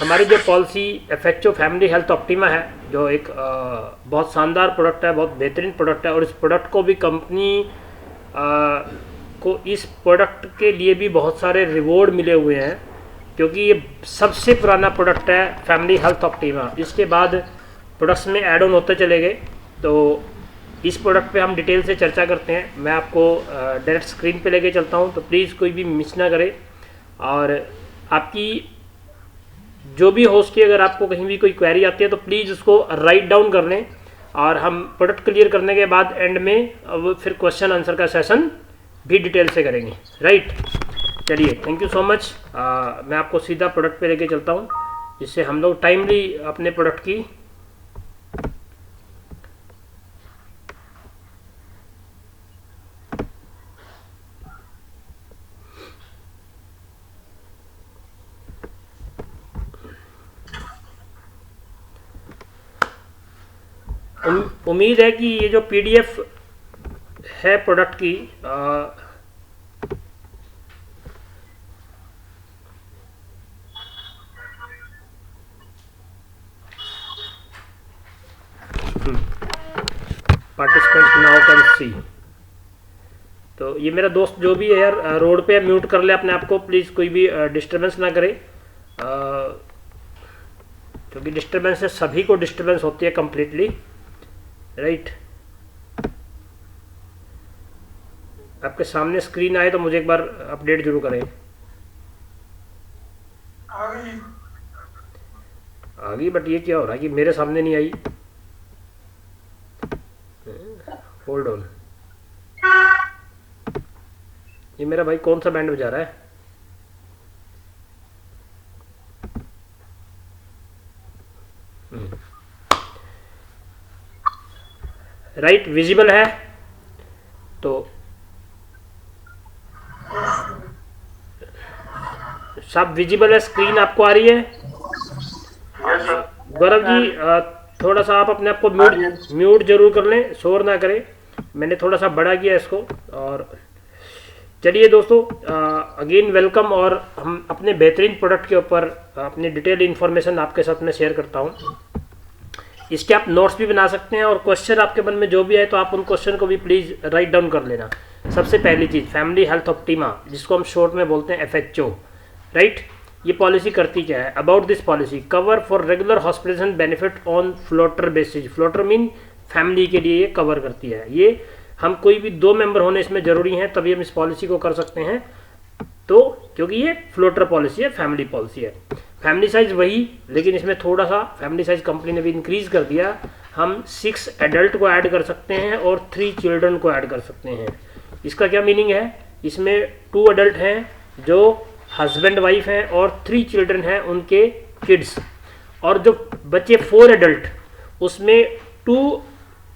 हमारी जो policy एफएचओ family health optima है, जो एक बहुत शानदार प्रोडक्ट है, बहुत बेहतरीन प्रोडक्ट है, और इस प्रोडक्ट को भी कंपनी को इस प्रोडक्ट के लिए भी बहुत सारे रिवॉर्ड मिले हुए हैं, क्योंकि ये सबसे पुराना प्रोडक्ट है फैमिली हेल्थ ऑप्टिमा। इसके बाद प्रोडक्ट्स में ऐड ऑन होते चले गए। तो इस प्रोडक्ट पे हम डिटेल से चर्चा करते हैं। मैं आपको डायरेक्ट स्क्रीन पे लेके चलता हूँ, तो प्लीज़ कोई भी मिस ना करे। और आपकी जो भी होस्ट की अगर आपको कहीं भी कोई क्वेरी आती है तो प्लीज़ उसको राइट डाउन कर लें, और हम प्रोडक्ट क्लियर करने के बाद एंड में अब फिर क्वेश्चन आंसर का सेशन भी डिटेल से करेंगे। राइट, चलिए, थैंक यू सो मच। मैं आपको सीधा प्रोडक्ट पे लेके चलता हूँ, जिससे हम लोग टाइमली अपने प्रोडक्ट की उम्मीद है कि ये जो पीडीएफ है प्रोडक्ट की पार्टिसिपेंट्स नाउ कैन सी। तो ये मेरा दोस्त जो भी है यार रोड पे म्यूट कर ले अपने आप को, प्लीज़ कोई भी डिस्टरबेंस ना करे, क्योंकि डिस्टरबेंस से सभी को डिस्टरबेंस होती है कंप्लीटली। राइट, आपके सामने स्क्रीन आए तो मुझे एक बार अपडेट जरूर करें। आ गई, बट ये क्या हो रहा है कि मेरे सामने नहीं आई। होल्ड ऑन, ये मेरा भाई कौन सा बैंड बजा रहा है? राइट, विजिबल है? तो सब विजिबल है? स्क्रीन आपको आ रही है? गौरव जी थोड़ा सा आप अपने आप को म्यूट जरूर कर लें, शोर ना करें। मैंने थोड़ा सा बड़ा किया इसको। और चलिए दोस्तों, अगेन वेलकम। और हम अपने बेहतरीन प्रोडक्ट के ऊपर अपनी डिटेल इन्फॉर्मेशन आपके साथ में शेयर करता हूँ। इसके आप नोट्स भी बना सकते हैं, और क्वेश्चन आपके मन में जो भी आए तो आप उन क्वेश्चन को भी प्लीज़ राइट डाउन कर लेना। सबसे पहली चीज़, फैमिली हेल्थ ऑप्टिमा, जिसको हम शॉर्ट में बोलते हैं एफएचओ। राइट, ये पॉलिसी करती क्या है? About this policy, cover for regular hospital benefit on floater basis. Floater mean family के लिए ये कवर करती है। ये हम कोई भी 2 मेंबर होने इसमें ज़रूरी हैं, तभी हम इस पॉलिसी को कर सकते हैं। तो क्योंकि ये फ्लोटर पॉलिसी है, फैमिली पॉलिसी है। फैमिली साइज वही, लेकिन इसमें थोड़ा सा फैमिली साइज कंपनी ने भी इंक्रीज कर दिया। हम 6 एडल्ट को ऐड कर सकते हैं और 3 चिल्ड्रन को ऐड कर सकते हैं। इसका क्या मीनिंग है? इसमें 2 एडल्ट हैं जो हस्बैंड वाइफ हैं, और 3 चिल्ड्रन हैं उनके किड्स। और जो बच्चे 4 एडल्ट, उसमें 2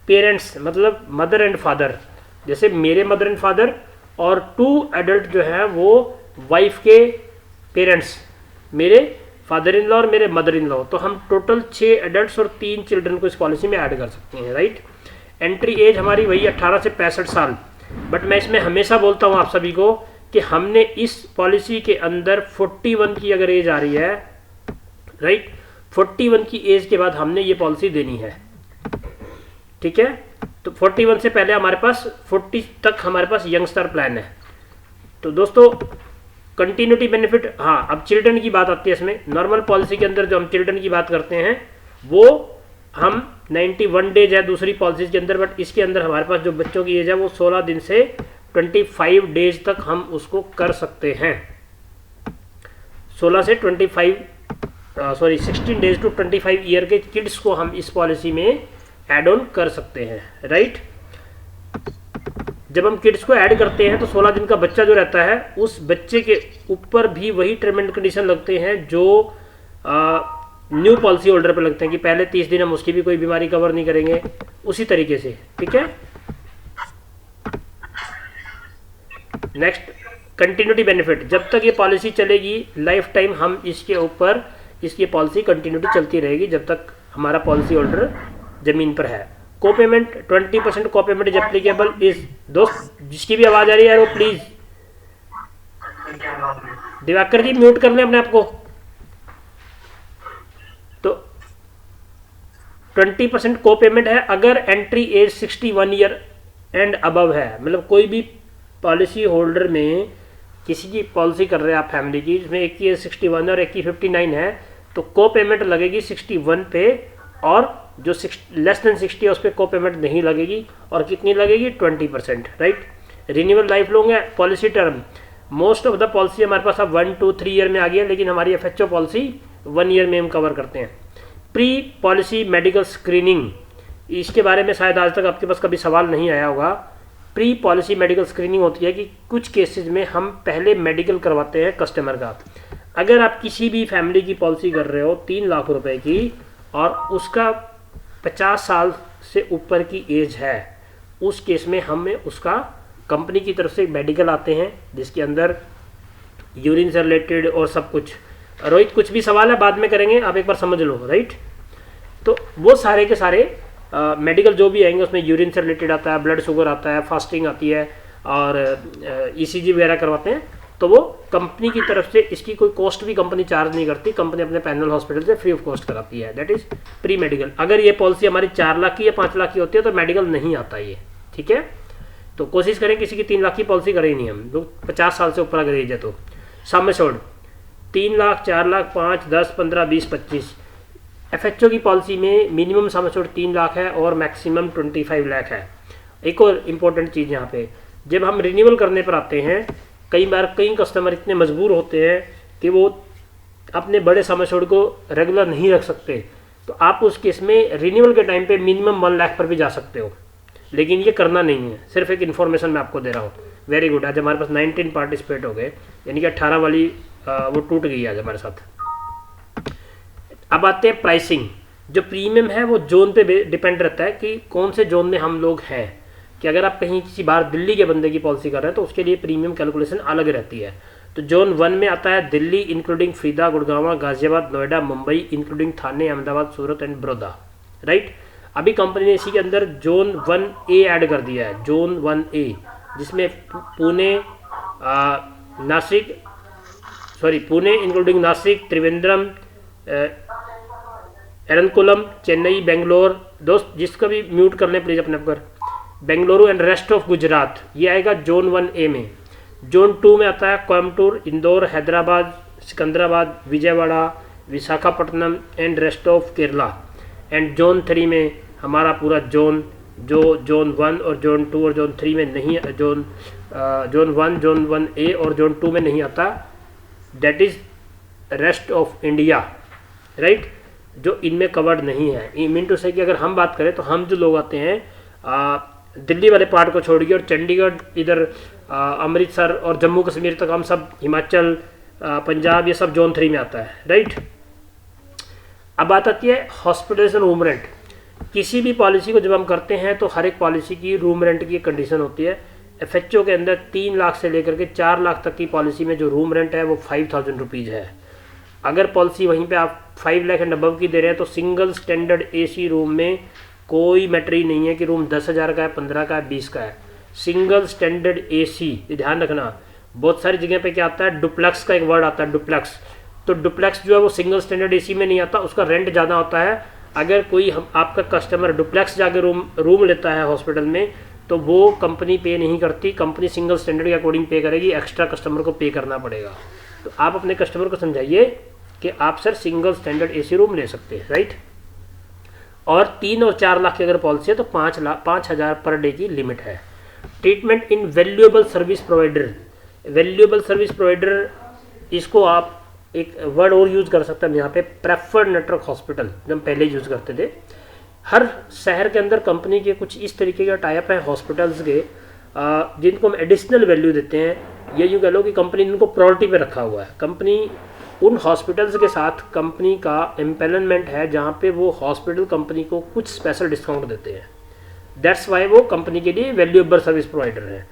पेरेंट्स मतलब मदर एंड फादर, जैसे मेरे मदर एंड फादर, और 2 एडल्ट जो हैं वो वाइफ के पेरेंट्स, मेरे फादर इन लॉ और मेरे मदर इन लॉ। तो हम टोटल 6 एडल्ट्स और 3 चिल्ड्रन को इस पॉलिसी में ऐड कर सकते हैं। राइट, एंट्री एज हमारी वही 18 से 65 साल। बट मैं इसमें हमेशा बोलता हूँ आप सभी को कि हमने इस पॉलिसी के अंदर 41 की अगर एज आ रही है, राइट, 41 की एज के बाद हमने ये पॉलिसी देनी है। ठीक है, तो 41 से पहले हमारे पास 40 तक हमारे पास यंगस्टर प्लान है। तो दोस्तों, कंटिन्यूटी बेनिफिट, हाँ, अब चिल्ड्रन की बात आती है इसमें। नॉर्मल पॉलिसी के अंदर जो हम चिल्ड्रन की बात करते हैं वो हम 91 डेज है दूसरी पॉलिसी के अंदर, बट इसके अंदर हमारे पास जो बच्चों की एज है वो 16 दिन से 25 डेज तक हम उसको कर सकते हैं। 16 से 16 डेज टू 25 ईयर के किड्स को हम इस पॉलिसी में ऐड ऑन कर सकते हैं। राइट, जब हम किड्स को ऐड करते हैं तो 16 दिन का बच्चा जो रहता है, उस बच्चे के ऊपर भी वही टर्म एंड कंडीशन लगते हैं जो न्यू पॉलिसी होल्डर पे लगते हैं, कि पहले 30 दिन हम उसकी भी कोई बीमारी कवर नहीं करेंगे, उसी तरीके से। ठीक है, नेक्स्ट, कंटिन्यूटी बेनिफिट। जब तक ये पॉलिसी चलेगी लाइफ टाइम हम इसके ऊपर, इसकी पॉलिसी कंटिन्यूटी चलती रहेगी जब तक हमारा पॉलिसी होल्डर जमीन पर है। को पेमेंट 20% को पेमेंट इज एप्लीकेबल इज। दोस्त जिसकी भी आवाज आ रही है वो प्लीज, दिवाकर जी म्यूट कर लें अपने आप को। 20% को पेमेंट है अगर entry age 61 year and above है। मतलब कोई भी पॉलिसी होल्डर में किसी की पॉलिसी कर रहे हैं आप फैमिली की, जिसमें एक की एज 61 और एक की 59 है, तो को पेमेंट लगेगी 61 पे, और जो लेस देन 60 है उस पर को पेमेंट नहीं लगेगी। और कितनी लगेगी? 20%, राइट। रिन्यूअल लाइफ लॉन्ग है policy term. Most of the policy हमारे पास अब 1 to 3 ईयर में आ गई है, लेकिन हमारी FHO पॉलिसी 1 ईयर में हम कवर करते हैं। प्री पॉलिसी मेडिकल स्क्रीनिंग, इसके बारे में शायद आज तक आपके पास कभी सवाल नहीं आया होगा। प्री पॉलिसी मेडिकल स्क्रीनिंग होती है कि कुछ केसेस में हम पहले मेडिकल करवाते हैं कस्टमर का। अगर आप किसी भी फैमिली की पॉलिसी कर रहे हो 3 लाख रुपए की, और उसका 50 साल से ऊपर की एज है, उस केस में हमें उसका कंपनी की तरफ से मेडिकल आते हैं, जिसके अंदर यूरिन से रिलेटेड और सब कुछ। रोहित कुछ भी सवाल है बाद में करेंगे, आप एक बार समझ लो, राइट। तो वो सारे के सारे मेडिकल जो भी आएंगे उसमें यूरिन से रिलेटेड आता है, ब्लड शुगर आता है, फास्टिंग आती है, और ECG वगैरह करवाते हैं। तो वो कंपनी की तरफ से, इसकी कोई कॉस्ट भी कंपनी चार्ज नहीं करती, कंपनी अपने पैनल हॉस्पिटल से फ्री ऑफ कॉस्ट कराती है। That is pre medical. अगर ये पॉलिसी हमारी 4 लाख की या 5 लाख की होती है तो मेडिकल नहीं आता ये, ठीक है। तो कोशिश करें किसी की 3 लाख की पॉलिसी करें ही नहीं हम लोग, 50 साल से ऊपर अगर एज है तो। Sum assured 3 lakh, 4 lakh, 5, 10, 15, 20, 25। FHO की पॉलिसी में मिनिमम सम एश्योर्ड 3 लाख है और मैक्सिमम 25 लाख है। एक और इम्पोर्टेंट चीज़ यहाँ पे, जब हम रिन्यूअल करने पर आते हैं, कई बार कई कस्टमर इतने मजबूर होते हैं कि वो अपने बड़े सम एश्योर्ड को रेगुलर नहीं रख सकते, तो आप उस केस में रिन्यूअल के टाइम पे मिनिमम 1 लाख पर भी जा सकते हो, लेकिन ये करना नहीं है। सिर्फ एक इन्फॉर्मेशन मैं आपको दे रहा हूँ। Very good. आज हमारे पास 19 पार्टिसिपेट हो गए, यानी कि 18 वाली वो टूट गई आज हमारे साथ। अब आते हैं प्राइसिंग। जो प्रीमियम है वो जोन पे डिपेंड रहता है कि कौन से जोन में हम लोग हैं। कि अगर आप कहीं किसी बाहर दिल्ली के बंदे की पॉलिसी कर रहे हैं तो उसके लिए प्रीमियम कैलकुलेशन अलग रहती है। तो जोन 1 में आता है Delhi including Farida, Gurgaon, Ghaziabad, Noida, Mumbai including Thane, Ahmedabad, Surat and Baroda, right. अभी कंपनी ने इसी के अंदर जोन 1A ऐड कर दिया है, जोन 1A, जिसमें पुणे इंक्लूडिंग नासिक, त्रिवेंद्रम, एरनकुलम, चेन्नई, बेंगलोर, दोस्त जिसका भी म्यूट कर लें प्लीज़ अपने पर, Bengaluru and rest of Gujarat, ये आएगा जोन 1A में। जोन 2 में आता है Coimbatore, Indore, Hyderabad, Secunderabad, Vijayawada, Visakhapatnam and rest of Kerala. And zone 3 में हमारा पूरा जोन, जो जोन 1 और जोन 2 और जोन 3 में नहीं, जोन 1, जोन 1A और जोन 2 में नहीं आता, that is rest of India, right, जो इनमें कवर्ड नहीं है। ई मीन टू से कि अगर हम बात करें तो हम जो लोग आते हैं दिल्ली वाले पार्ट को छोड़ के, और चंडीगढ़, इधर अमृतसर और जम्मू कश्मीर तक, हम सब हिमाचल, पंजाब, ये सब जोन 3 में आता है, राइट। अब बात आती है हॉस्पिटलाइजेशन रूम रेंट। किसी भी पॉलिसी को जब हम करते हैं तो हर एक पॉलिसी की रूम रेंट की कंडीशन होती है। FHO के अंदर 3 लाख से लेकर के 4 लाख तक की पॉलिसी में जो रूम रेंट है वो 5000 रुपीज़ है। अगर पॉलिसी वहीं पे आप 5 लाख एंड अबव की दे रहे हैं तो सिंगल स्टैंडर्ड AC रूम में कोई मैटर ही नहीं है कि रूम 10,000 का है, 15 का है, 20 का है। सिंगल स्टैंडर्ड AC, ये ध्यान रखना। बहुत सारी जगह पे क्या आता है, डुप्लेक्स का एक वर्ड आता है, डुप्लेक्स। तो डुप्लेक्स जो है वो सिंगल स्टैंडर्ड AC में नहीं आता, उसका रेंट ज़्यादा होता है। अगर कोई आपका कस्टमर डुप्लेक्स जाके रूम लेता है हॉस्पिटल में, तो वो कंपनी पे नहीं करती, कंपनी सिंगल स्टैंडर्ड के अकॉर्डिंग पे करेगी, एक्स्ट्रा कस्टमर को पे करना पड़ेगा। तो आप अपने कस्टमर को समझाइए कि आप sir single standard AC room ले सकते हैं, राइट। और 3 और 4 लाख की अगर पॉलिसी है तो 5,000 पर डे की लिमिट है। ट्रीटमेंट इन valuable service provider. Valuable service provider, इसको आप एक वर्ड और यूज़ कर सकते हैं यहाँ पे, प्रेफर्ड नेटवर्क हॉस्पिटल, जो हम पहले यूज़ करते थे। हर शहर के अंदर कंपनी के कुछ इस तरीके का टाइप है हॉस्पिटल्स के, जिनको हम एडिशनल वैल्यू देते हैं। ये यूँ कह लो कि कंपनी ने इनको प्रायोरिटी पे रखा हुआ है। कंपनी उन हॉस्पिटल्स के साथ कंपनी का एम्पेनलमेंट है जहाँ पे वो हॉस्पिटल कंपनी को कुछ स्पेशल डिस्काउंट देते हैं। दैट्स वाई वो कंपनी के लिए वैल्यूएबल सर्विस प्रोवाइडर है।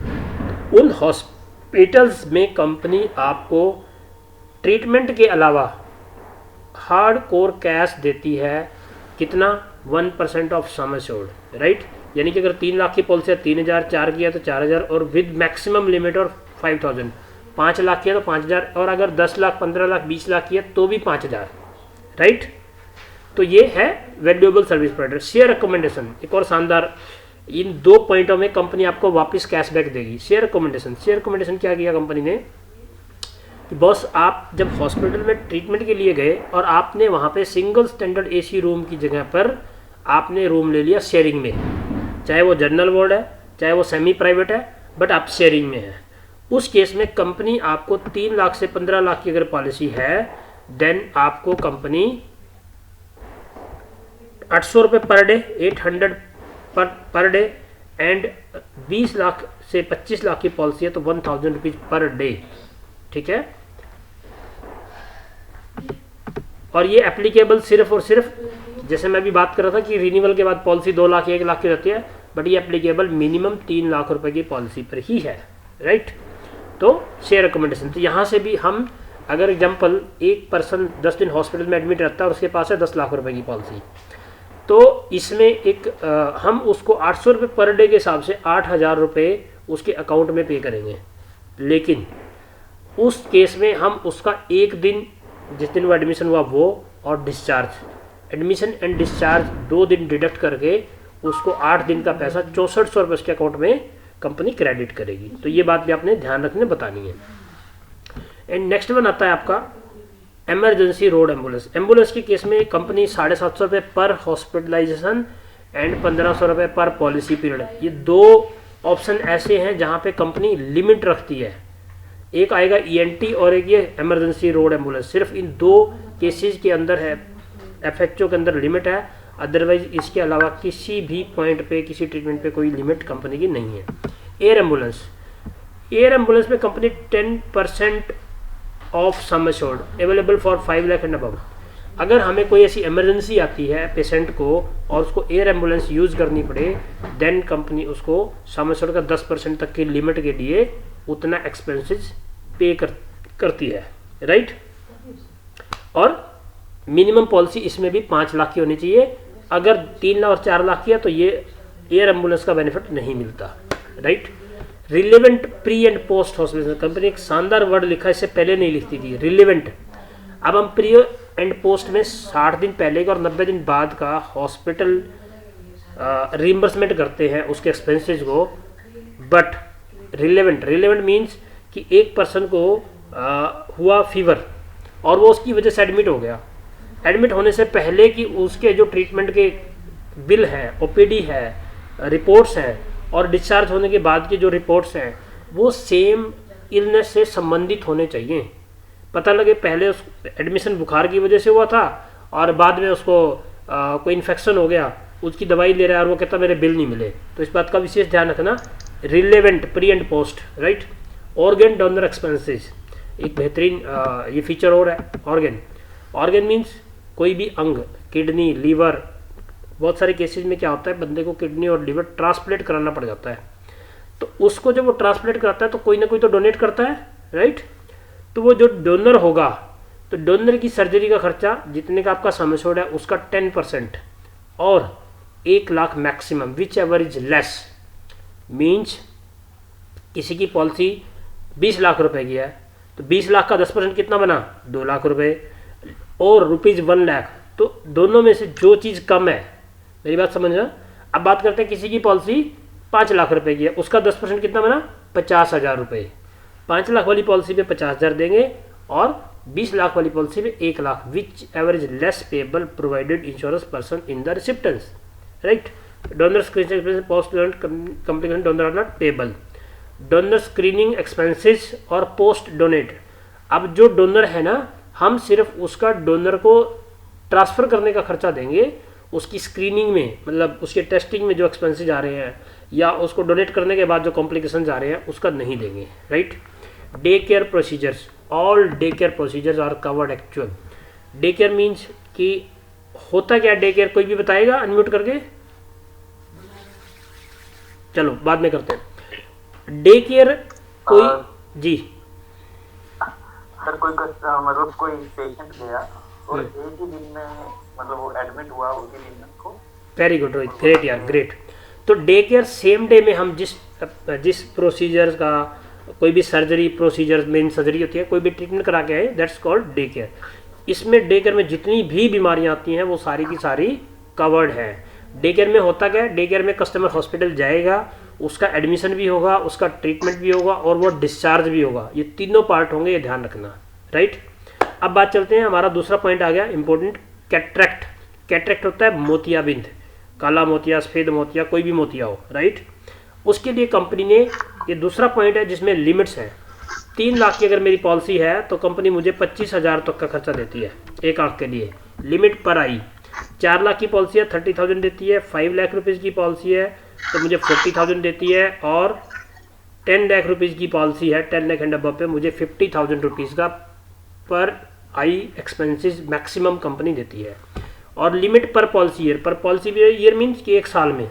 उन हॉस्पिटल्स में कंपनी आपको ट्रीटमेंट के अलावा हार्ड कोर कैश देती है। कितना? 1% ऑफ सम एश्योर्ड, राइट। यानी कि अगर 3 लाख की पॉलिसी है 3,000, 4 की है तो 4,000, और विद मैक्सिमम लिमिट और 5,000। 5 लाख की है तो 5,000, और अगर 10 लाख, 15 लाख, 20 लाख की है तो भी 5,000, राइट। तो ये है valuable service provider. Share recommendation एक और शानदार, इन 2 पॉइंटों में कंपनी आपको वापस कैशबैक देगी। शेयर रिकमेंडेशन क्या किया कंपनी ने कि बॉस आप जब हॉस्पिटल में ट्रीटमेंट के लिए गए और आपने वहाँ पे सिंगल स्टैंडर्ड एसी रूम की जगह पर आपने रूम ले लिया शेयरिंग में, चाहे वो जनरल वार्ड है चाहे वो सेमी प्राइवेट है, बट आप शेयरिंग में है, उस केस में कंपनी आपको 3 लाख से 15 लाख की अगर पॉलिसी है देन आपको कंपनी 800 रुपये per day, 800 per day, and 20 lakh से 25 लाख की पॉलिसी है तो 1000 रुपीज पर डे। ठीक है, और ये एप्लीकेबल सिर्फ और सिर्फ, जैसे मैं भी बात कर रहा था कि रिन्यूअल के बाद पॉलिसी 2 लाख 1 लाख की रहती है, बट ये एप्लीकेबल मिनिमम 3 लाख रुपए की पॉलिसी पर ही है, राइट। तो शेयर रिकमेंडेशन, तो यहाँ से भी हम अगर एग्जाम्पल एक पर्सन 10 दिन हॉस्पिटल में एडमिट रहता है और उसके पास है 10 लाख रुपए की पॉलिसी, तो इसमें एक हम उसको 800 रुपये पर डे के हिसाब से 8000 रुपये उसके अकाउंट में पे करेंगे। लेकिन उस केस में हम उसका एक दिन, जिस दिन वो एडमिशन हुआ वो, और डिस्चार्ज, एडमिशन एंड डिस्चार्ज 2 दिन डिडक्ट करके उसको 8 दिन का पैसा 6400 रुपये उसके अकाउंट में कंपनी क्रेडिट करेगी। तो ये बात भी आपने ध्यान रखने बतानी है। एंड नेक्स्ट वन आता है आपका इमरजेंसी रोड एम्बुलेंस। एम्बुलेंस के केस में कंपनी 750 रुपये पर हॉस्पिटलाइजेशन एंड 1500 रुपये पर पॉलिसी पीरियड, ये 2 ऑप्शन ऐसे हैं जहाँ पे कंपनी लिमिट रखती है। एक आएगा ENT और एक ये इमरजेंसी रोड एम्बुलेंस। सिर्फ इन 2 केसेस के अंदर है, FHO के अंदर लिमिट है, अदरवाइज इसके अलावा किसी भी पॉइंट पे, किसी ट्रीटमेंट पे कोई लिमिट कंपनी की नहीं है। एयर एम्बुलेंस में company 10% of some assured available for 5 lakh and above. अगर हमें कोई ऐसी इमरजेंसी आती है पेशेंट को और उसको एयर एम्बुलेंस यूज़ करनी पड़े, देन कंपनी उसको सम एश्योर्ड का 10% तक की लिमिट के लिए उतना एक्सपेंसेस पे करती है, राइट। और मिनिमम पॉलिसी इसमें भी 5 लाख की होनी चाहिए। अगर 3 लाख और 4 लाख की है तो ये एयर एम्बुलेंस का बेनिफिट नहीं मिलता, right. Relevant pre and post hospital, company एक शानदार वर्ड लिखा, इससे पहले नहीं लिखती थी, रिलेवेंट। अब हम प्री एंड पोस्ट में 60 दिन पहले का और 90 दिन बाद का हॉस्पिटल रिइंबर्समेंट करते हैं उसके एक्सपेंसेस को, बट रिलेवेंट मीन्स कि एक पर्सन को हुआ फीवर और वो उसकी वजह से एडमिट हो गया, एडमिट होने से पहले कि उसके जो ट्रीटमेंट के बिल हैं, OPD है, रिपोर्ट्स हैं, और डिस्चार्ज होने के बाद की जो रिपोर्ट्स हैं वो सेम इलनेस से संबंधित होने चाहिए। पता लगे पहले उस एडमिशन बुखार की वजह से हुआ था और बाद में उसको कोई इन्फेक्शन हो गया, उसकी दवाई ले रहा है और वो कहता मेरे बिल नहीं मिले, तो इस बात का विशेष ध्यान रखना। Relevant pre and post, right. Organ donor expenses, एक बेहतरीन ये फीचर और है। ऑर्गन मीन्स कोई भी अंग, किडनी, लीवर, बहुत सारे केसेस में क्या होता है बंदे को किडनी और लीवर ट्रांसप्लेट कराना पड़ जाता है, तो उसको जब वो ट्रांसप्लेट कराता है तो कोई ना कोई तो डोनेट करता है, राइट। तो वो जो डोनर होगा तो डोनर की सर्जरी का खर्चा जितने का आपका सम एश्योर्ड है उसका 10% और 1 lakh maximum, which ever is less. Means किसी की पॉलिसी 20 लाख रुपए की है तो 20 लाख का 10% कितना बना, 2 लाख रुपए, और ₹1 लाख, तो दोनों में से जो चीज़ कम है, मेरी बात समझना। अब बात करते हैं किसी की पॉलिसी 5 लाख रुपए की है, उसका 10% कितना बना, 50,000 रुपये। 5 लाख वाली पॉलिसी पे 50,000 देंगे और 20 लाख वाली पॉलिसी पे 1 lakh, which average less payable provided insurance person in the recipients, right. Donor screening post complication donor are not payable. Donor screening expenses और पोस्ट डोनेट, अब जो डोनर है ना, हम सिर्फ उसका डोनर को ट्रांसफ़र करने का खर्चा देंगे, उसकी स्क्रीनिंग में मतलब उसके टेस्टिंग में जो एक्सपेंसेस आ रहे हैं या उसको डोनेट करने के बाद जो कॉम्प्लिकेशंस आ रहे हैं उसका नहीं देंगे, right. Day care procedures, all day care procedures are covered actual. Day care means कि होता क्या डे केयर, कोई भी बताएगा अनम्यूट करके, चलो बाद में करते हैं। डे केयर कोई जी सर, कोई मतलब कोई पेशेंट गया और एक ही दिन में मतलब वो एडमिट हुआ, उसी दिन में उसको। वेरी गुड रोहित, ग्रेट यार, ग्रेट। तो डे केयर सेम डे में हम जिस प्रोसीजर्स का, कोई भी सर्जरी प्रोसीजर, मेन सर्जरी होती है, कोई भी ट्रीटमेंट करा के आए, दैट्स कॉल्ड डे केयर। इसमें डे केयर में जितनी भी बीमारियां आती हैं वो सारी की सारी कवर्ड है। डे केयर में होता क्या है, डे केयर में कस्टमर हॉस्पिटल जाएगा, उसका एडमिशन भी होगा, उसका ट्रीटमेंट भी होगा और वो डिस्चार्ज भी होगा, ये तीनों पार्ट होंगे, ये ध्यान रखना, राइट। अब बात चलते हैं, हमारा दूसरा पॉइंट आ गया इंपॉर्टेंट, कैटरेक्ट। कैटरेक्ट होता है मोतियाबिंद, काला मोतिया, सफेद मोतिया, कोई भी मोतिया हो, राइट। उसके लिए कंपनी ने, ये दूसरा पॉइंट है जिसमें लिमिट्स हैं। 3 लाख की अगर मेरी पॉलिसी है तो कंपनी मुझे 25,000 तक का खर्चा देती है एक आंख के लिए, लिमिट पर आई। 4 लाख की पॉलिसी है 30,000 देती है, 5 लाख रुपीज़ की पॉलिसी है तो मुझे 40,000 देती है, और 10 लाख रुपीज़ की पॉलिसी है 10 लाख एंड अबव पे मुझे 50,000 रुपीज़ का पर आई एक्सपेंसेस मैक्सिमम कंपनी देती है। और लिमिट पर पॉलिसी ईयर, पर पॉलिसी ईयर मीन्स कि एक साल में।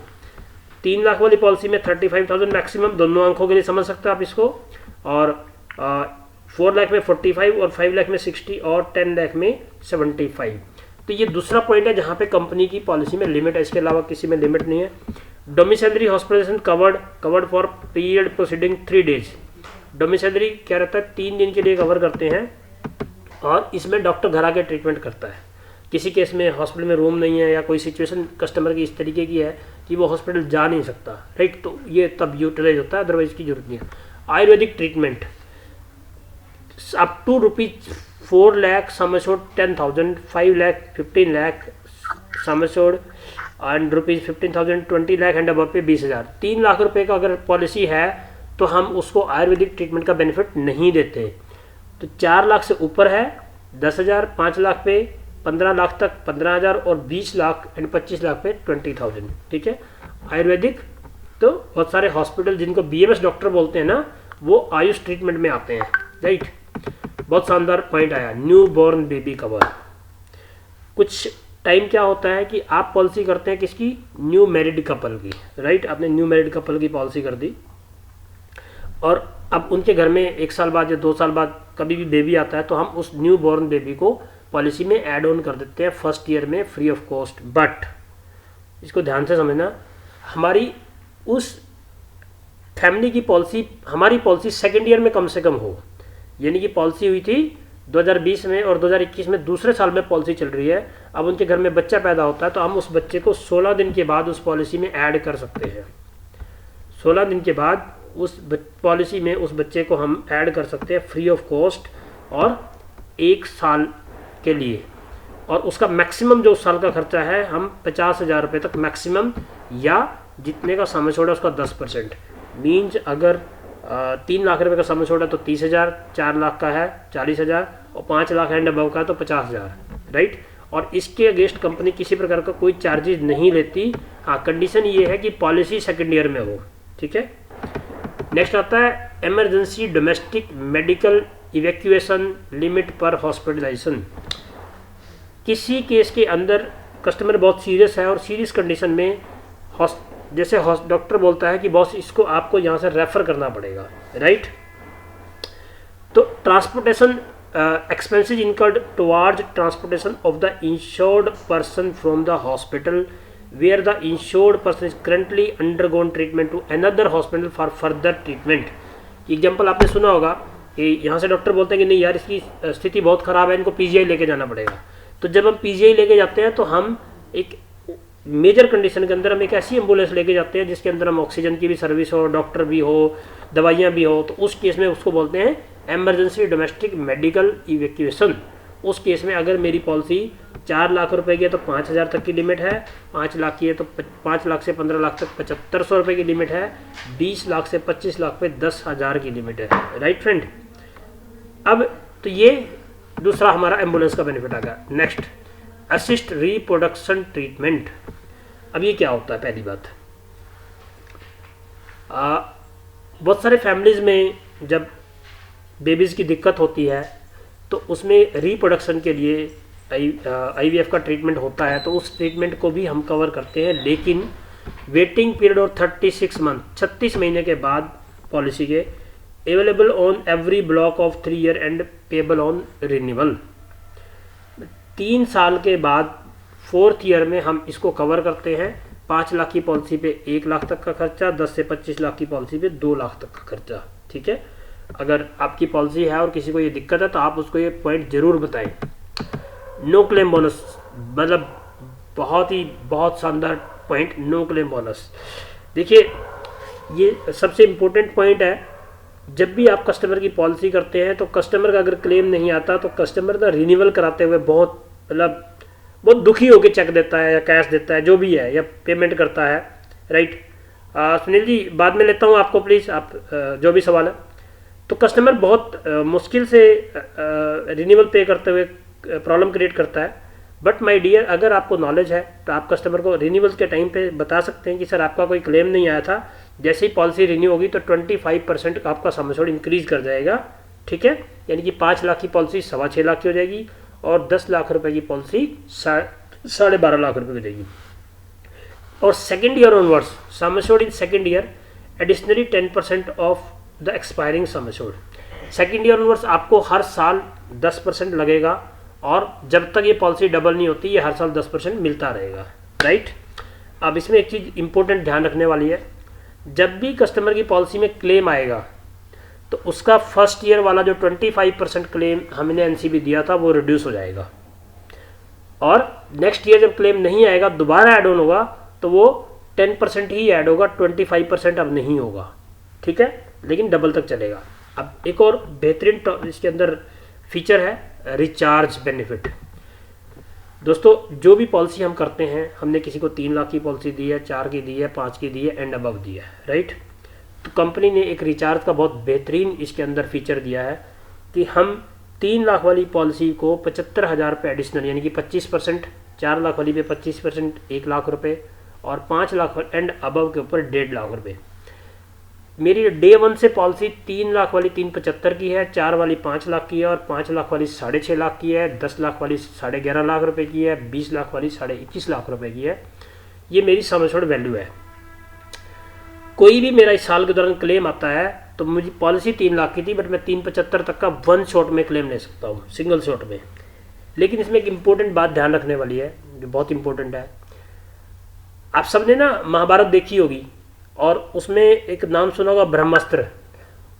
3 लाख वाली पॉलिसी में 35,000 मैक्सिमम, दोनों आंखों के लिए समझ सकते हो आप इसको, और 4 लाख में 45 और 5 लाख में 60 और 10 लाख में 75। तो ये दूसरा पॉइंट है जहाँ पे कंपनी की पॉलिसी में लिमिट है, इसके अलावा किसी में लिमिट नहीं है। Domiciliary hospitalization covered for period proceeding 3 days. Domiciliary क्या रहता है, 3 दिन के लिए कवर करते हैं, और इसमें डॉक्टर घर आके ट्रीटमेंट करता है। किसी केस में हॉस्पिटल में रूम नहीं है या कोई सिचुएशन कस्टमर की इस तरीके की है कि वो हॉस्पिटल जा नहीं सकता, राइट, तो ये तब यूटिलाइज होता है, अदरवाइज की जरूरत नहीं है। Ayurvedic treatment up to ₹4 lakh, sum assured 10,000, 5 lakh, 15 lakh, sum assured and ₹15,000, 20 lakh and above पे 20,000। 3 लाख रुपए का अगर पॉलिसी है तो हम उसको आयुर्वेदिक ट्रीटमेंट का बेनिफिट नहीं देते। तो 4 लाख से ऊपर है 10,000, 5 लाख पे 15 लाख तक 15,000, और 20 लाख एंड 25 लाख पे 20,000, ठीक है। आयुर्वेदिक तो बहुत सारे हॉस्पिटल जिनको BMS डॉक्टर बोलते हैं ना, वो आयुष ट्रीटमेंट में आते हैं, राइट। बहुत शानदार पॉइंट आया, न्यू बॉर्न बेबी कवर। कुछ टाइम क्या होता है कि आप पॉलिसी करते हैं किसकी, न्यू मैरिड कपल की, राइट। आपने न्यू मैरिड कपल की पॉलिसी कर दी, और अब उनके घर में 1 साल बाद या 2 साल बाद कभी भी बेबी आता है तो हम उस न्यू बॉर्न बेबी को पॉलिसी में ऐड ऑन कर देते हैं फर्स्ट ईयर में फ्री ऑफ कॉस्ट। बट इसको ध्यान से समझना, हमारी उस फैमिली की पॉलिसी, हमारी पॉलिसी सेकेंड ईयर में कम से कम हो, यानी कि पॉलिसी हुई थी 2020 में और 2021 में दूसरे साल में पॉलिसी चल रही है। अब उनके घर में बच्चा पैदा होता है तो हम उस बच्चे को 16 दिन के बाद उस पॉलिसी में ऐड कर सकते हैं। 16 दिन के बाद उस पॉलिसी में उस बच्चे को हम ऐड कर सकते हैं फ्री ऑफ कॉस्ट और 1 साल के लिए, और उसका मैक्सिमम जो उस साल का खर्चा है हम 50,000 रुपये तक मैक्सिमम, या जितने का सम एश्योर्ड है उसका 10%। मीन्स अगर 3 लाख रुपए का सम एश्योर्ड है तो 30,000, 4 लाख का है 40,000, और 5 लाख एंड अबव का है तो 50,000, राइट। और इसके अगेंस्ट कंपनी किसी प्रकार का कोई चार्जेज नहीं लेती। हाँ, कंडीशन ये है कि पॉलिसी सेकेंड ईयर में हो, ठीक है। नेक्स्ट आता है emergency domestic medical evacuation limit पर हॉस्पिटलाइजेशन। किसी केस के अंदर कस्टमर बहुत सीरियस है और सीरियस कंडीशन में जैसे डॉक्टर बोलता है कि बॉस इसको आपको यहाँ से रेफर करना पड़ेगा, राइट। तो transportation expenses incurred towards transportation of the insured person from the hospital where the insured person is currently undergone treatment to another hospital for further treatment. Example आपने सुना होगा कि यहाँ से डॉक्टर बोलते हैं कि नहीं यार इसकी स्थिति बहुत ख़राब है, इनको PGI लेके जाना पड़ेगा। तो जब हम PGI लेके जाते हैं तो हम एक मेजर कंडीशन के अंदर हम एक ऐसी एम्बुलेंस लेके जाते हैं जिसके अंदर हम ऑक्सीजन की भी सर्विस हो, डॉक्टर भी हो, दवाइयाँ भी हो, तो उस केस में उसको बोलते हैं इमरजेंसी डोमेस्टिक मेडिकल इवैक्यूएशन। उस केस में अगर मेरी पॉलिसी 4 लाख रुपए की है तो 5,000 तक की लिमिट है, 5 लाख की है तो 5 लाख से 15 लाख तक 7,500 रुपये की लिमिट है, 20 लाख से 25 लाख पे 10,000 की लिमिट है, राइट फ्रेंड। अब तो ये दूसरा हमारा एम्बुलेंस का बेनिफिट आ गया। Next assist reproduction treatment. अब ये क्या होता है, पहली बात बहुत सारे फैमिलीज में जब बेबीज़ की दिक्कत होती है तो उसमें रिप्रोडक्शन के लिए IVF का ट्रीटमेंट होता है, तो उस ट्रीटमेंट को भी हम कवर करते हैं, लेकिन वेटिंग पीरियड और 36 मंथ 36 महीने के बाद पॉलिसी के available on every block of 3 year and payable on renewal. 3 साल के बाद 4th ईयर में हम इसको कवर करते हैं। 5 लाख की पॉलिसी पे 1 लाख तक का खर्चा, 10 से 25 लाख की पॉलिसी पे 2 लाख तक का खर्चा, ठीक है। अगर आपकी पॉलिसी है और किसी को ये दिक्कत है तो आप उसको ये पॉइंट जरूर बताएं। नो क्लेम बोनस, मतलब बहुत शानदार पॉइंट, नो क्लेम बोनस। देखिए ये सबसे इम्पोर्टेंट पॉइंट है, जब भी आप कस्टमर की पॉलिसी करते हैं तो कस्टमर का अगर क्लेम नहीं आता तो कस्टमर ना रिन्यूअल कराते हुए बहुत दुखी होकर चेक देता है या कैश देता है, जो भी है, या पेमेंट करता है, राइट। सुनील जी बाद में लेता हूँ आपको, प्लीज़ आप जो भी सवाल है। तो कस्टमर बहुत मुश्किल से रिन्यूअल पे करते हुए प्रॉब्लम क्रिएट करता है। बट माय डियर, अगर आपको नॉलेज है तो आप कस्टमर को रिन्यूअल के टाइम पे बता सकते हैं कि सर आपका कोई क्लेम नहीं आया था, जैसे ही पॉलिसी रिन्यू होगी तो 25% आपका सम एश्योर्ड इंक्रीज कर जाएगा, ठीक है। यानी कि 5 लाख की पॉलिसी 6.25 लाख की हो जाएगी और 10 लाख रुपए की पॉलिसी 12.5 लाख रुपए की जाएगी। और second year onwards sum assured in second year additionally 10% of the expiring sum assured. Second year onwards आपको हर साल 10% लगेगा और जब तक ये पॉलिसी डबल नहीं होती ये हर साल 10% मिलता रहेगा, राइट। अब इसमें एक चीज़ इंपॉर्टेंट ध्यान रखने वाली है, जब भी कस्टमर की पॉलिसी में क्लेम आएगा तो उसका फर्स्ट ईयर वाला जो 25% क्लेम हमने एनसीबी दिया था वो रिड्यूस हो जाएगा, और नेक्स्ट ईयर जब क्लेम नहीं आएगा दोबारा ऐड ऑन होगा तो वो 10% ही ऐड होगा, 25% अब नहीं होगा, ठीक है, लेकिन डबल तक चलेगा। अब एक और बेहतरीन इसके अंदर फीचर है रिचार्ज बेनिफिट। दोस्तों जो भी पॉलिसी हम करते हैं, हमने किसी को 3 लाख की पॉलिसी दी है, 4 की दी है, 5 की दी है एंड अबव दी है, राइट। तो कंपनी ने एक रिचार्ज का बहुत बेहतरीन इसके अंदर फीचर दिया है कि हम 3 लाख वाली पॉलिसी को 75,000 रुपये एडिशनल, यानी कि 25%, 4 लाख वाली पे 25% 1 लाख रुपये, और 5 लाख एंड अबव के ऊपर 1.5 लाख रुपये। मेरी डे 1 से पॉलिसी 3 लाख वाली 375 की है, 4 वाली 5 लाख की है, और 5 लाख वाली 6.5 लाख की है, 10 लाख वाली 11.5 लाख रुपए की है, 20 लाख वाली 21.5 लाख रुपए की है। ये मेरी सम एश्योर्ड वैल्यू है। कोई भी मेरा इस साल के दौरान क्लेम आता है तो मुझे पॉलिसी 3 लाख की थी, बट मैं 375 तक का 1 शॉट में क्लेम ले सकता हूँ, सिंगल शॉट में। लेकिन इसमें एक इम्पोर्टेंट बात ध्यान रखने वाली है जो बहुत इंपॉर्टेंट है। आप सबने ना महाभारत देखी होगी और उसमें एक नाम सुना होगा ब्रह्मास्त्र,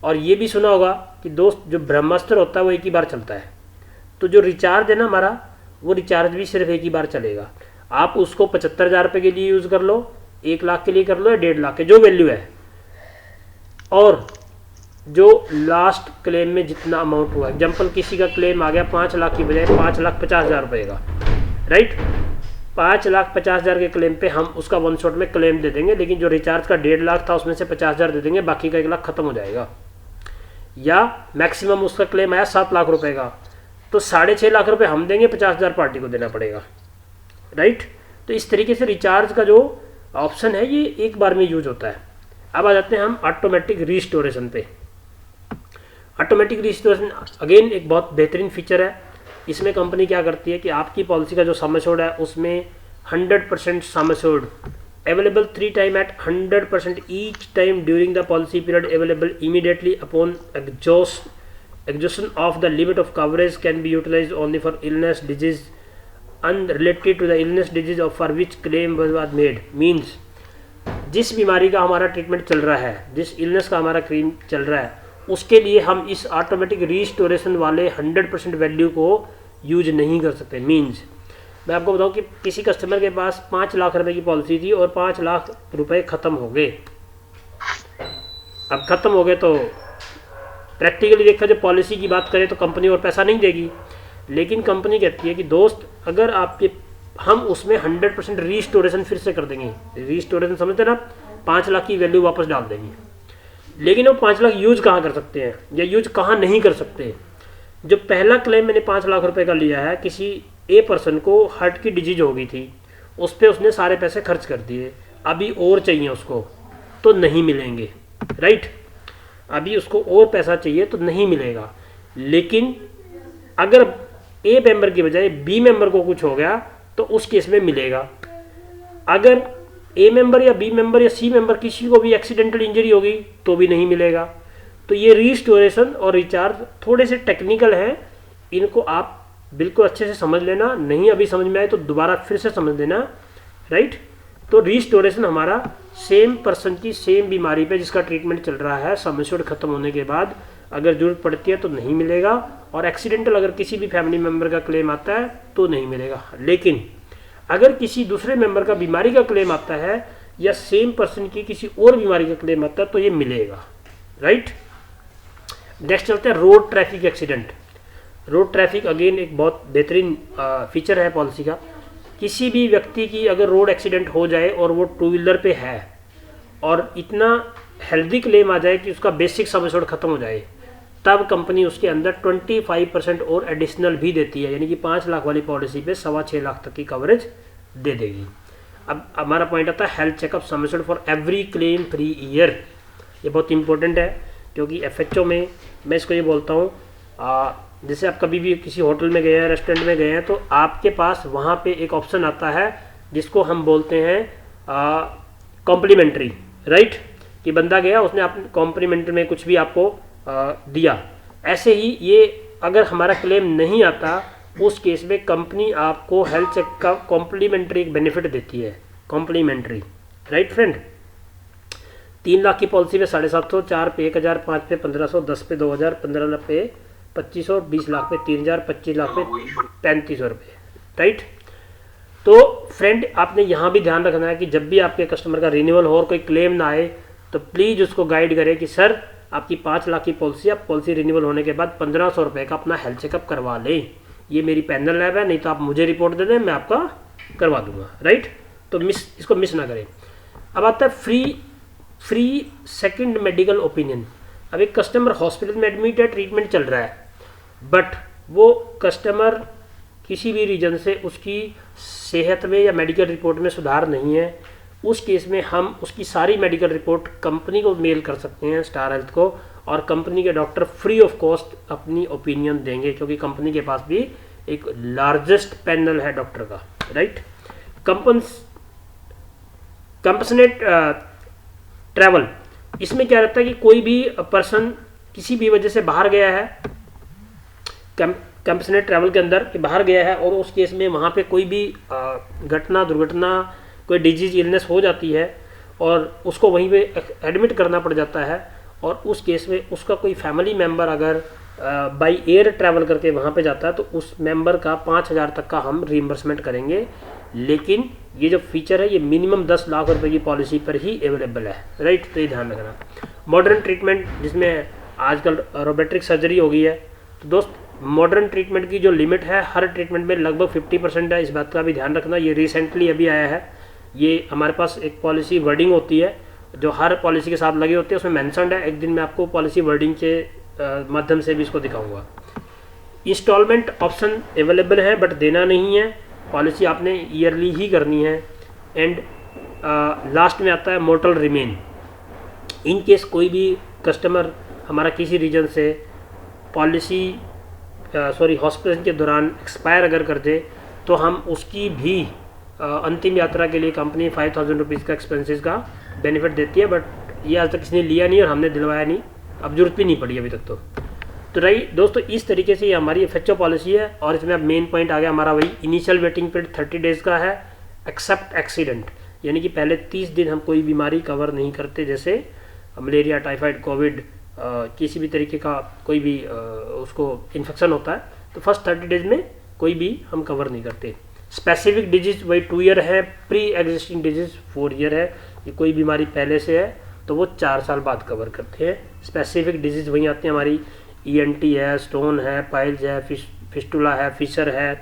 और ये भी सुना होगा कि दोस्त जो ब्रह्मास्त्र होता है वो एक ही बार चलता है। तो जो रिचार्ज है ना हमारा, वो रिचार्ज भी सिर्फ एक ही बार चलेगा। आप उसको 75,000 रुपये के लिए यूज़ कर लो, 1 लाख के लिए कर लो या 1.5 लाख के, जो वैल्यू है, और जो लास्ट क्लेम में जितना अमाउंट हुआ, एग्जाम्पल किसी का क्लेम आ गया 5 लाख की बजाय 5,50,000 रुपये का, राइट। 5,50,000 के क्लेम पे हम उसका 1 शॉट में क्लेम दे देंगे, लेकिन जो रिचार्ज का 1.5 लाख था उसमें से 50,000 दे देंगे, बाकी का 1 लाख खत्म हो जाएगा। या मैक्सिमम उसका क्लेम आया 7 लाख रुपए का, तो 6.5 लाख रुपए हम देंगे, 50,000 पार्टी को देना पड़ेगा, राइट। तो इस तरीके से रिचार्ज का जो ऑप्शन है ये एक बार में यूज होता है। अब आ जाते हैं हम ऑटोमेटिक रिस्टोरेशन पे। ऑटोमेटिक रिस्टोरेशन अगेन एक बहुत बेहतरीन फीचर है। इसमें कंपनी क्या करती है कि आपकी पॉलिसी का जो सम एश्योर्ड है उसमें 100% sum assured available 3 time at 100% each time during the policy period, available immediately upon exhaustion of the limit of coverage, can be utilized only for illness disease unrelated to the illness disease of for which claim was made। Means जिस बीमारी का हमारा treatment चल रहा है, जिस illness का हमारा क्लेम चल रहा है, उसके लिए हम इस ऑटोमेटिक रिस्टोरेशन वाले 100% वैल्यू को यूज नहीं कर सकते। मीन्स मैं आपको बताऊं कि किसी कस्टमर के पास 5 लाख रुपए की पॉलिसी थी और 5 लाख रुपए ख़त्म हो गए। अब ख़त्म हो गए तो प्रैक्टिकली देखा जब पॉलिसी की बात करें तो कंपनी और पैसा नहीं देगी, लेकिन कंपनी कहती है कि दोस्त अगर आपके हम उसमें 100% रिस्टोरेशन फिर से कर देंगे। रिस्टोरेशन समझते ना, 5 लाख की वैल्यू वापस डाल देंगे। लेकिन वो 5 लाख यूज कहाँ कर सकते हैं या यूज कहाँ नहीं कर सकते। जो पहला क्लेम मैंने 5 लाख रुपए का लिया है, किसी ए पर्सन को हार्ट की डिजीज हो गई थी, उस पर उसने सारे पैसे खर्च कर दिए, अभी और चाहिए उसको तो नहीं मिलेंगे, राइट। अभी उसको और पैसा चाहिए तो नहीं मिलेगा। लेकिन अगर ए मेंबर की बजाय बी मेंबर को कुछ हो गया तो उस केस में मिलेगा। अगर ए मेंबर या बी मेंबर या सी मेंबर किसी को भी एक्सीडेंटल इंजरी होगी तो भी नहीं मिलेगा। तो ये रिस्टोरेशन और रिचार्ज थोड़े से टेक्निकल हैं, इनको आप बिल्कुल अच्छे से समझ लेना। नहीं अभी समझ में आए तो दोबारा फिर से समझ लेना, राइट। तो रिस्टोरेशन हमारा सेम पर्सन की सेम बीमारी पे जिसका ट्रीटमेंट चल रहा है, सम एश्योर्ड खत्म होने के बाद अगर जरूरत पड़ती है तो नहीं मिलेगा, और एक्सीडेंटल अगर किसी भी फैमिली मेम्बर का क्लेम आता है तो नहीं मिलेगा। लेकिन अगर किसी दूसरे मेंबर का बीमारी का क्लेम आता है या सेम पर्सन की किसी और बीमारी का क्लेम आता है तो ये मिलेगा, राइट। नेक्स्ट चलते हैं road traffic accident. Road traffic again एक बहुत बेहतरीन फीचर है पॉलिसी का। किसी भी व्यक्ति की अगर रोड एक्सीडेंट हो जाए और वो टू व्हीलर पे है और इतना हेल्दी क्लेम आ जाए कि उसका बेसिक सम एश्योर्ड खत्म हो जाए, तब कंपनी उसके अंदर 25% और एडिशनल भी देती है, यानी कि 5 लाख वाली पॉलिसी पे 6.25 लाख तक की कवरेज दे देगी। अब हमारा पॉइंट आता है health checkup sum assured for every claim free year. ये बहुत इंपॉर्टेंट है क्योंकि FHO में मैं इसको ये बोलता हूँ, जैसे आप कभी भी किसी होटल में गए हैं, रेस्टोरेंट में गए हैं, तो आपके पास वहाँ पे एक ऑप्शन आता है जिसको हम बोलते हैं कॉम्प्लीमेंट्री, राइट। कि बंदा गया, उसने आप कॉम्प्लीमेंट्री में कुछ भी आपको दिया। ऐसे ही ये अगर हमारा क्लेम नहीं आता उस केस में कंपनी आपको हेल्थ चेक का कॉम्प्लीमेंट्री एक बेनिफिट देती है, कॉम्प्लीमेंट्री, राइट फ्रेंड। 3 लाख की पॉलिसी पे 750, 4 पे 1000, 5 पे 1500, 10 पे 2000, 15 लाख पे 2500, 20 लाख पे 3000, 25 लाख पे 3500 रुपये, राइट। तो फ्रेंड आपने यहाँ भी ध्यान रखना है कि जब भी आपके कस्टमर का रिन्यूअल हो और कोई क्लेम ना आए तो प्लीज़ उसको गाइड करें कि सर आपकी 5 लाख की पॉलिसी, आप पॉलिसी रिन्यूअल होने के बाद 1500 रुपये का अपना हेल्थ चेकअप करवा लें। ये मेरी पैनल लैब है, नहीं तो आप मुझे रिपोर्ट दे दें, मैं आपका करवा दूंगा, राइट। तो इसको मिस ना करें। अब आता है फ्री सेकंड मेडिकल ओपिनियन। अब एक कस्टमर हॉस्पिटल में एडमिट है, ट्रीटमेंट चल रहा है, बट वो कस्टमर किसी भी रीजन से उसकी सेहत में या मेडिकल रिपोर्ट में सुधार नहीं है, उस केस में हम उसकी सारी मेडिकल रिपोर्ट कंपनी को मेल कर सकते हैं, स्टार हेल्थ को, और कंपनी के डॉक्टर फ्री ऑफ कॉस्ट अपनी ओपिनियन देंगे क्योंकि कंपनी के पास भी एक लार्जेस्ट पैनल है डॉक्टर का, राइट। कंपसनेट ट्रैवल, इसमें क्या रहता है कि कोई भी पर्सन किसी भी वजह से बाहर गया है, कंपसनेट ट्रैवल के अंदर बाहर गया है और उस केस में वहाँ पे कोई भी घटना, दुर्घटना, कोई डिजीज इलनेस हो जाती है और उसको वहीं पे एडमिट करना पड़ जाता है, और उस केस में उसका कोई फैमिली मेम्बर अगर बाई एयर ट्रैवल करके वहाँ पे जाता है तो उस मेंबर का 5000 तक का हम रीइंबर्समेंट करेंगे। लेकिन ये जो फीचर है ये मिनिमम 10 लाख रुपए की पॉलिसी पर ही अवेलेबल है, राइट। तो ये ध्यान रखना। मॉडर्न ट्रीटमेंट, जिसमें आजकल रोबोटिक सर्जरी हो गई है, तो दोस्त मॉडर्न ट्रीटमेंट की जो लिमिट है हर ट्रीटमेंट में लगभग 50% है, इस बात का भी ध्यान रखना। ये रिसेंटली अभी आया है, ये हमारे पास एक पॉलिसी वर्डिंग होती है जो हर पॉलिसी के साथ लगी होती है, उसमें मैंशनड है। एक दिन मैं आपको पॉलिसी वर्डिंग के माध्यम से भी इसको दिखाऊंगा। इंस्टॉलमेंट ऑप्शन अवेलेबल है बट देना नहीं है, पॉलिसी आपने ईयरली ही करनी है। एंड लास्ट में आता है मोर्टल रिमेन। इन केस कोई भी कस्टमर हमारा किसी रीजन से पॉलिसी हॉस्पिटल के दौरान एक्सपायर अगर कर दे तो हम उसकी भी अंतिम यात्रा के लिए कंपनी 5000 रुपीज़ का एक्सपेंसेस का बेनिफिट देती है, बट ये आज तक किसी ने लिया नहीं और हमने दिलवाया नहीं, अब जरूरत भी नहीं पड़ी अभी तक। तो रही दोस्तों, इस तरीके से ये हमारी FHO पॉलिसी है और इसमें अब मेन पॉइंट आ गया हमारा वही इनिशियल वेटिंग पीरियड 30 डेज़ का है, एक्सेप्ट एक्सीडेंट, यानी कि पहले 30 दिन हम कोई बीमारी कवर नहीं करते, जैसे मलेरिया, टाइफाइड, कोविड, किसी भी तरीके का कोई भी उसको इन्फेक्शन होता है तो फर्स्ट 30 डेज में कोई भी हम कवर नहीं करते। स्पेसिफिक डिजीज वही 2 ईयर है, प्री एग्जिस्टिंग डिजीज 4 ईयर है, ये कोई बीमारी पहले से है तो वो 4 साल बाद कवर करते हैं। स्पेसिफिक डिजीज वही आती है हमारी ENT है, स्टोन है, पाइल्स है, फिस्टुला है, फिशर है,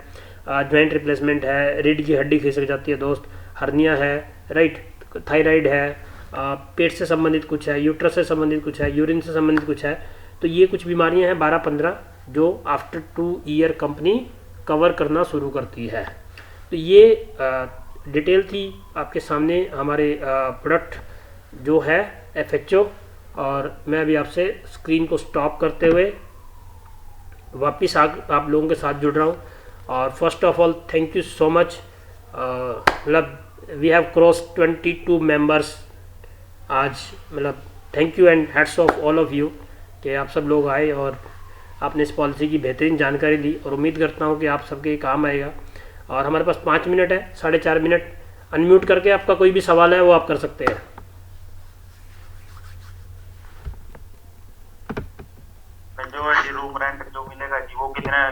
जॉइंट रिप्लेसमेंट है, रीढ़ की हड्डी खिसक जाती है दोस्त, हर्निया है, राइट, थायराइड है, पेट से संबंधित कुछ है, यूट्रस से संबंधित कुछ है, यूरिन से संबंधित कुछ है। तो ये कुछ बीमारियां हैं 12-15 जो आफ्टर 2 ईयर कंपनी कवर करना शुरू करती है। तो ये डिटेल थी आपके सामने हमारे प्रोडक्ट जो है FHO, और मैं अभी आपसे स्क्रीन को स्टॉप करते हुए वापस आप लोगों के साथ जुड़ रहा हूँ। और first of all thank you so much, मतलब वी हैव क्रॉस 22 मेंबर्स आज, मतलब thank you and hats off all of you कि आप सब लोग आए और आपने इस पॉलिसी की बेहतरीन जानकारी दी, और उम्मीद करता हूँ कि आप सबके काम आएगा। और हमारे पास 5 मिनट है, 4.5 मिनट, अनम्यूट करके आपका कोई भी सवाल है वो आप कर सकते हैं।